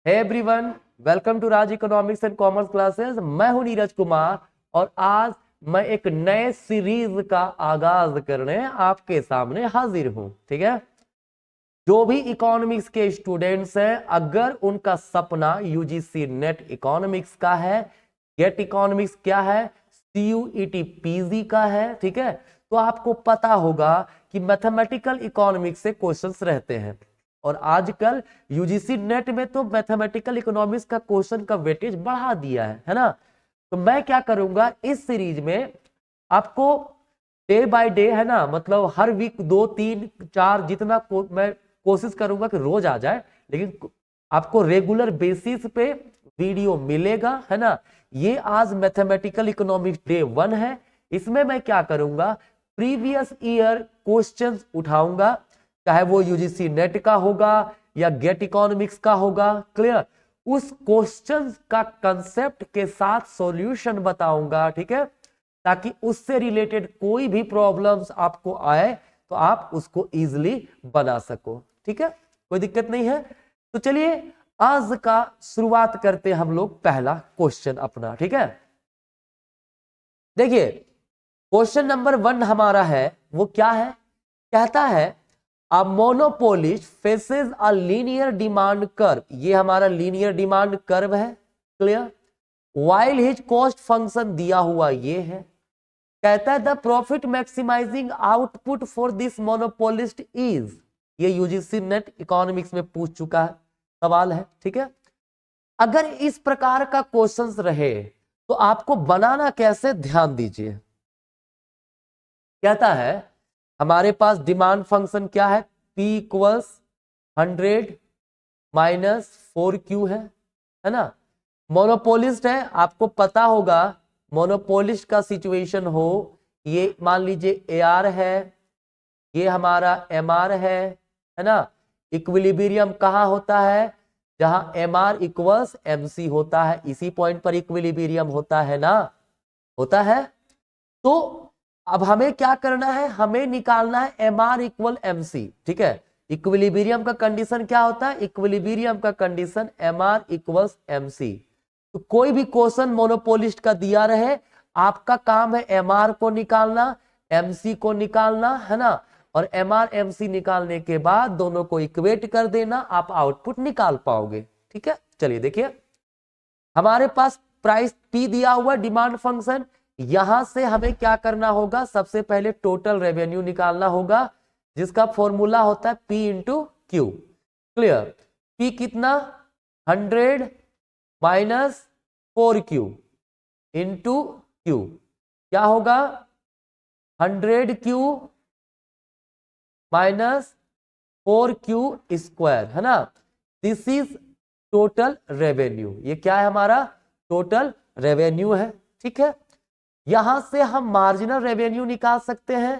Hey everyone, welcome to Raj economics and commerce classes. मैं हूं नीरज कुमार और आज मैं एक नए सीरीज का आगाज करने आपके सामने हाजिर हूं। ठीक है, जो भी इकोनॉमिक्स के स्टूडेंट्स हैं, अगर उनका सपना यूजीसी नेट इकोनॉमिक्स का है, गेट इकोनॉमिक्स क्या है, सीयूईटी पीजी का है, ठीक है, तो आपको पता होगा कि मैथमेटिकल इकोनॉमिक्स से क्वेश्चंस रहते हैं। और आजकल यूजीसी नेट में तो मैथमेटिकल इकोनॉमिक्स का क्वेश्चन का वेटेज बढ़ा दिया है ना। तो मैं क्या करूंगा इस सीरीज में, आपको डे बाय डे, है ना, मतलब हर वीक 2 3 4 जितना मैं कोशिश करूंगा कि रोज आ जाए, लेकिन आपको रेगुलर बेसिस पे वीडियो मिलेगा, है ना। ये आज मैथमेटिकल इकोनॉमिक्स डे 1 है। इसमें मैं क्या करूंगा, प्रीवियस ईयर क्वेश्चंस उठाऊंगा, चाहे वो यूजीसी नेट का होगा या गेट इकोनॉमिक्स का होगा। क्लियर, उस क्वेश्चन का कंसेप्ट के साथ सॉल्यूशन बताऊंगा, ठीक है, ताकि उससे रिलेटेड कोई भी प्रॉब्लम्स आपको आए तो आप उसको इजीली बना सको। ठीक है, कोई दिक्कत नहीं है। तो चलिए आज का शुरुआत करते हैं हम लोग पहला क्वेश्चन अपना। ठीक है, देखिए क्वेश्चन नंबर 1 हमारा है, वो क्या है, कहता है a monopolist faces a linear demand curve. ये हमारा लीनियर डिमांड कर्व है। Clear, while his cost function दिया हुआ ये है। कहता है the profit maximising output for this monopolist is. ये यूजीसी नेट इकोनॉमिक्स में पूछ चुका है, सवाल है। ठीक है, अगर इस प्रकार का क्वेश्चंस रहे तो आपको बनाना कैसे, ध्यान दीजिए। कहता है हमारे पास डिमांड फंक्शन क्या है, P इक्वल्स 100 माइनस 4Q है ना। मोनोपोलिस्ट है, आपको पता होगा मोनोपोलिस्ट का सिचुएशन हो, ये मान लीजिए AR है, ये हमारा MR है ना। इक्विलिब्रियम कहाँ होता है, जहां MR इक्वल्स MC होता है, इसी पॉइंट पर इक्विलिब्रियम होता है ना, होता है। तो अब हमें क्या करना है, हमें निकालना है MR इक्वल MC। ठीक है, इक्विलिब्रियम का कंडीशन क्या होता है, इक्विलिब्रियम का कंडीशन MR इक्वल्स MC। तो कोई भी क्वेश्चन मोनोपोलिस्ट का दिया रहे, आपका काम है MR को निकालना, MC को निकालना, है ना। और MR MC निकालने के बाद दोनों को इक्वेट कर देना, आप आउटपुट निकाल पाओगे। ठीक है, चलिए देखिए हमारे पास प्राइस P दिया हुआ डिमांड फंक्शन। यहां से हमें क्या करना होगा, सबसे पहले टोटल रेवेन्यू निकालना होगा, जिसका फॉर्मूला होता है P into Q. Clear, P कितना, 100 माइनस 4Q इंटू क्यू, क्या होगा 100Q माइनस 4Q स्क्वायर, है ना। This is total revenue. ये क्या है, हमारा टोटल रेवेन्यू है। ठीक है, यहां से हम मार्जिनल रेवेन्यू निकाल सकते हैं।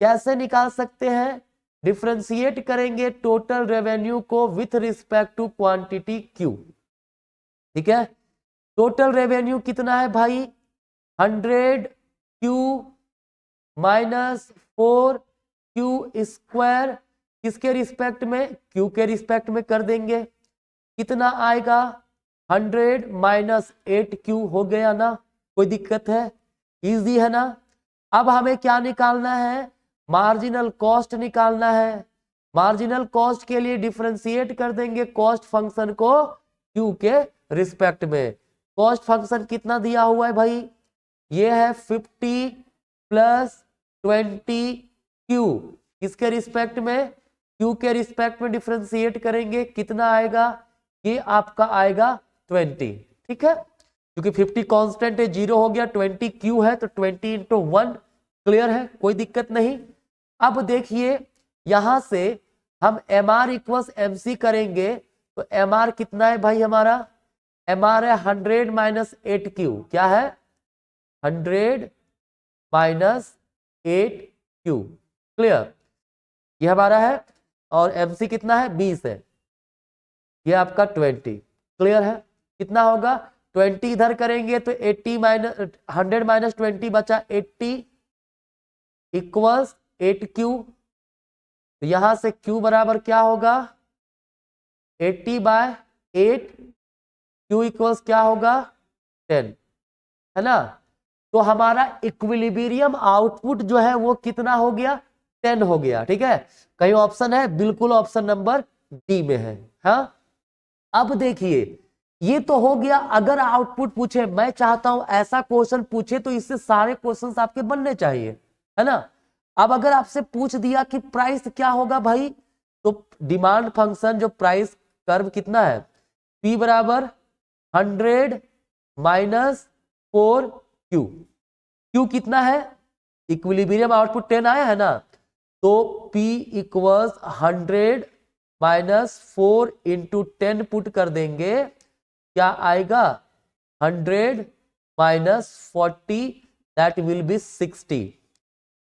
कैसे निकाल सकते हैं, डिफरेंशिएट करेंगे टोटल रेवेन्यू को with respect to quantity Q। ठीक है, टोटल रेवेन्यू कितना है भाई, 100Q माइनस 4Q स्क्वायर, किसके रिस्पेक्ट में, Q के रिस्पेक्ट में कर देंगे। कितना आएगा, 100 माइनस 8Q हो गया ना, कोई दिक्कत है, इजी है ना। अब हमें क्या निकालना है, मार्जिनल कॉस्ट निकालना है। मार्जिनल कॉस्ट के लिए डिफरेंशिएट कर देंगे कॉस्ट फंक्शन को Q के रिस्पेक्ट में। कॉस्ट फंक्शन कितना दिया हुआ है भाई, ये है 50 प्लस 20Q, किसके रिस्पेक्ट में, Q के रिस्पेक्ट में डिफरेंशिएट करेंगे, कितना आएगा, ये आपका आएगा 20। ठीक है, क्योंकि 50 कांस्टेंट है, 0 हो गया, 20Q है तो 20 इंटू 1। क्लियर है, कोई दिक्कत नहीं। अब देखिए यहां से हम MR इक्वल्स MC करेंगे, तो MR कितना है भाई, हमारा MR है 100 माइनस 8Q, क्या है 100 माइनस 8Q। क्लियर, ये हमारा है, और MC कितना है 20 है, ये आपका 20। क्लियर है, कितना होगा 20 इधर करेंगे तो 80 माइनस 100 माइनस 20 बचा 80 इक्वल्स 8Q। तो यहां से Q बराबर क्या होगा, 80 बाय 8, Q इक्वल्स क्या होगा 10, है ना। तो हमारा इक्विलिब्रियम आउटपुट जो है वो कितना हो गया 10 हो गया। ठीक है, कहीं ऑप्शन है, बिल्कुल ऑप्शन नंबर डी में है। हाँ, अब देखिए ये तो हो गया अगर आउटपुट पूछे। मैं चाहता हूं ऐसा क्वेश्चन पूछे तो इससे सारे क्वेश्चंस आपके बनने चाहिए, है ना। अब अगर आपसे पूछ दिया कि प्राइस क्या होगा भाई, तो डिमांड फंक्शन जो प्राइस कर्व कितना है, P बराबर 100 माइनस 4Q। Q कितना है, इक्विलिब्रियम आउटपुट 10 आया है ना, तो P equals 100 minus 4 into 10 put कर देंगे, क्या आएगा 100 माइनस 40, दैट विल बी 60।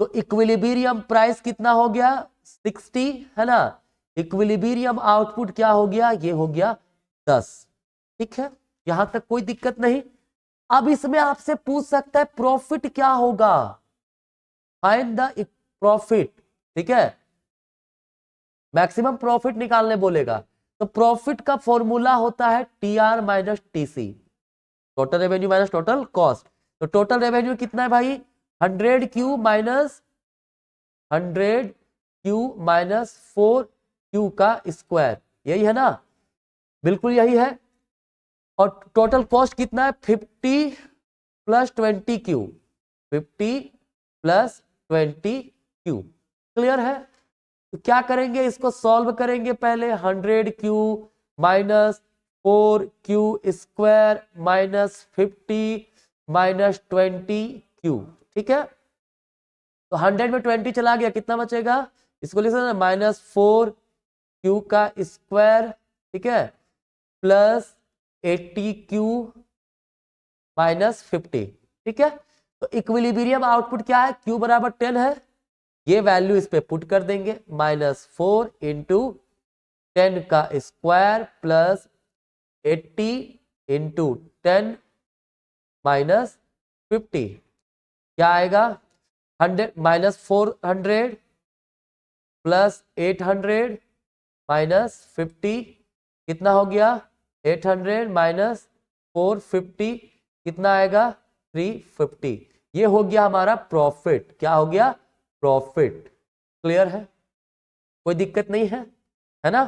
तो इक्विलिब्रियम प्राइस कितना हो गया 60, है ना। इक्विलिब्रियम आउटपुट क्या हो गया, ये हो गया 10। ठीक है, यहां तक कोई दिक्कत नहीं। अब इसमें आपसे पूछ सकता है प्रॉफिट क्या होगा, फाइंड द प्रॉफिट। ठीक है, मैक्सिमम प्रॉफिट निकालने बोलेगा। तो प्रॉफिट का फॉर्मूला होता है TR minus TC, total revenue minus total cost. तो टोटल रेवेन्यू कितना है भाई 100Q minus 100Q minus 4Q का स्क्वायर, यही है ना, बिल्कुल यही है। और टोटल कॉस्ट कितना है 50 plus 20Q, 50 plus 20Q। Clear है। तो क्या करेंगे, इसको सॉल्व करेंगे पहले। 100Q minus 4Q square minus 50 minus 20Q। ठीक है, तो 100 में 20 चला गया, कितना बचेगा, इसको लिख सकते हैं माइनस 4Q का स्क्वायर, ठीक है, प्लस 80Q माइनस 50। ठीक है, तो इक्विलिब्रियम आउटपुट क्या है, Q बराबर 10 है, ये वैल्यू इस पे पुट कर देंगे, माइनस 4 इंटू 10 का स्क्वायर प्लस 80 इंटू 10 माइनस 50, क्या आएगा 100 माइनस 400 प्लस 800 माइनस 50, कितना हो गया 800 माइनस 450, कितना आएगा 350। ये हो गया हमारा प्रॉफिट। क्या हो गया, प्रॉफिट। क्लियर है, कोई दिक्कत नहीं है ना।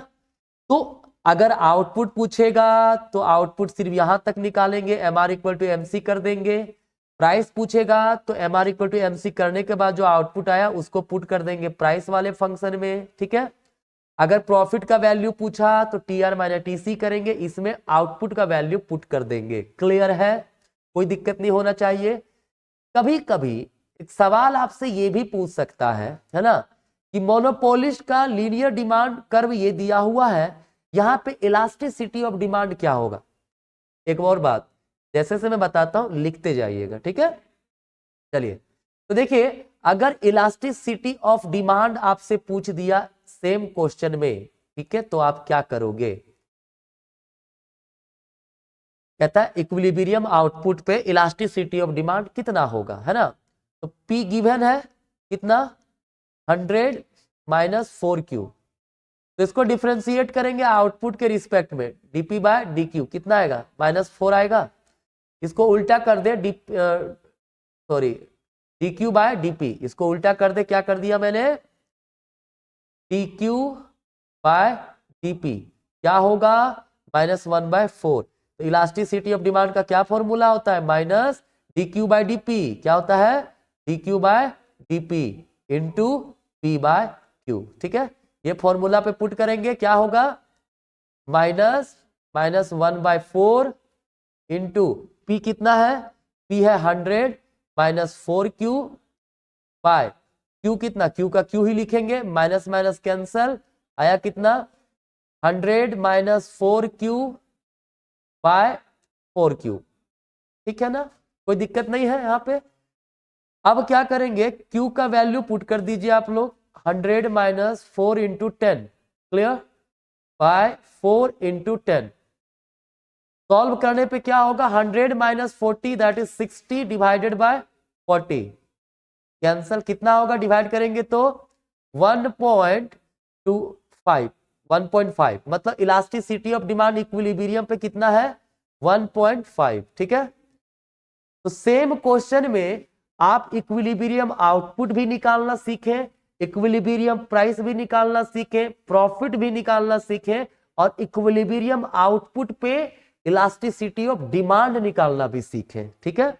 तो अगर आउटपुट पूछेगा तो आउटपुट सिर्फ यहां तक निकालेंगे, MR इक्वल टू MC कर देंगे। प्राइस पूछेगा तो MR इक्वल टू MC करने के बाद जो आउटपुट आया उसको पुट कर देंगे प्राइस वाले फंक्शन में। ठीक है, अगर प्रॉफिट का वैल्यू पूछा तो TR माइनस TC करेंगे, इसमें आउटपुट का वैल्यू पुट कर देंगे। क्लियर है, कोई दिक्कत नहीं होना चाहिए। कभी कभी एक सवाल आपसे ये भी पूछ सकता है ना, कि मोनोपोलिस्ट का लीनियर डिमांड कर्व ये दिया हुआ है, यहां पे इलास्टिसिटी ऑफ डिमांड क्या होगा। एक और बात, जैसे से मैं बताता हूं लिखते जाइएगा, ठीक है। चलिए, तो देखिए अगर इलास्टिसिटी ऑफ डिमांड आपसे पूछ दिया सेम क्वेश्चन में, ठीक है, तो आप क्या करोगे। कहता है इक्विलिब्रियम आउटपुट पे इलास्टिसिटी ऑफ डिमांड कितना होगा, है ना। तो P गिवन है कितना 100 माइनस 4Q, तो इसको डिफरेंशिएट करेंगे आउटपुट के रिस्पेक्ट में, dP बाय dQ कितना आएगा माइनस 4 आएगा। इसको उल्टा कर दे dQ बाय dP, इसको उल्टा कर दे, क्या कर दिया मैंने dQ बाय dP, क्या होगा माइनस 1/4। तो इलास्टिसिटी ऑफ डिमांड का क्या फॉर्मूला होता है, माइनस dQ बाय dP, क्या होता है dQ by dP into P by Q। ठीक है, ये फॉर्मूला पे पुट करेंगे, क्या होगा माइनस 1/4 इंटू P कितना है, P है 100 माइनस 4Q बाय Q कितना, Q का Q ही लिखेंगे, माइनस माइनस कैंसल, आया कितना 100 माइनस 4Q बाय 4Q। ठीक है ना, कोई दिक्कत नहीं है यहाँ पे। अब क्या करेंगे, Q का वैल्यू पुट कर दीजिए आप लोग, 100 minus 4 into 10, clear, by 4 into 10। Solve करने पे क्या होगा 100 minus 40 that is 60 divided by 40, cancel, कितना होगा डिवाइड करेंगे तो 1.25, 1.5, मतलब इलास्टिसिटी ऑफ डिमांड इक्विलिब्रियम पे कितना है 1.5, ठीक है। तो सेम क्वेश्चन में आप इक्विलिब्रियम आउटपुट भी निकालना सीखें, इक्विलिब्रियम प्राइस भी निकालना सीखें, प्रॉफिट भी निकालना सीखें, और इक्विलिब्रियम आउटपुट पे इलास्टिसिटी ऑफ डिमांड निकालना भी सीखें, ठीक है।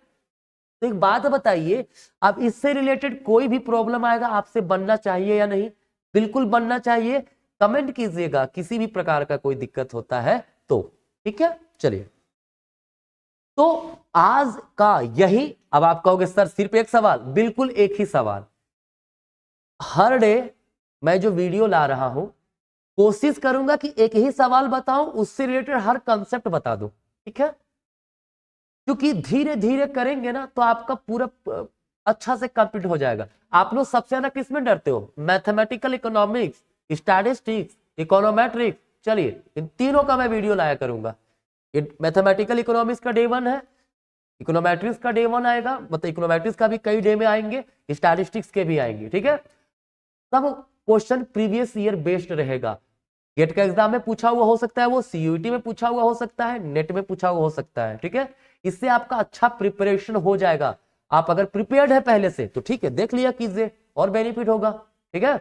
तो एक बात बताइए, अब इससे रिलेटेड कोई भी प्रॉब्लम आएगा आपसे बनना चाहिए या नहीं? बिल्कुल बनना चाहिए। कमेंट कीजिएगा किसी भी प्रकार का कोई दिक्कत होता है तो, ठीक है। चलिए, तो आज का यही, अब आप कहोगे सर सिर्फ एक सवाल, बिल्कुल एक ही सवाल। हर डे मैं जो वीडियो ला रहा हूं कोशिश करूंगा कि एक ही सवाल बताऊं, उससे रिलेटेड हर कंसेप्ट बता दूं, ठीक है। क्योंकि धीरे धीरे करेंगे ना तो आपका पूरा अच्छा से कंप्लीट हो जाएगा। आप लोग सबसे ज्यादा किसमें डरते हो? Mathematical economics, statistics, econometrics. चलिए, इन तीनों का मैं वीडियो लाया करूंगा। मैथमेटिकल इकोनॉमिक्स का डे 1 है, इकोनोमेट्रिक्स का डे 1 आएगा, मतलब इकोनोमेट्रिक्स का भी कई डे में आएंगे, स्टैटिस्टिक्स के भी आएंगे, ठीक है। सब क्वेश्चन प्रीवियस ईयर बेस्ड रहेगा। गेट का एग्जाम में पूछा हुआ हो सकता है, वो सीयूईटी में पूछा हुआ हो सकता है, नेट में पूछा हुआ हो सकता है, ठीक है। इससे आपका अच्छा प्रिपरेशन हो जाएगा। आप अगर प्रिपेयर्ड है पहले से तो ठीक है, देख लिया कीजिए और बेनिफिट होगा, ठीक है।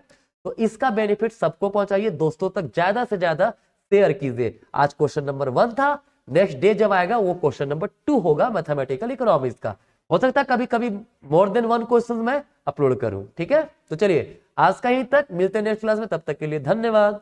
तो इसका बेनिफिट सबको पहुंचाइए, दोस्तों तक ज्यादा से ज्यादा शेयर कीजिए। आज क्वेश्चन नंबर 1 था, नेक्स्ट डे जब आएगा वो क्वेश्चन नंबर 2 होगा मैथमेटिकल इकोनॉमिक्स का। हो सकता है कभी कभी मोर देन 1 क्वेश्चन मैं अपलोड करूं, ठीक है। तो चलिए, आज का ही तक, मिलते हैं नेक्स्ट क्लास में, तब तक के लिए धन्यवाद।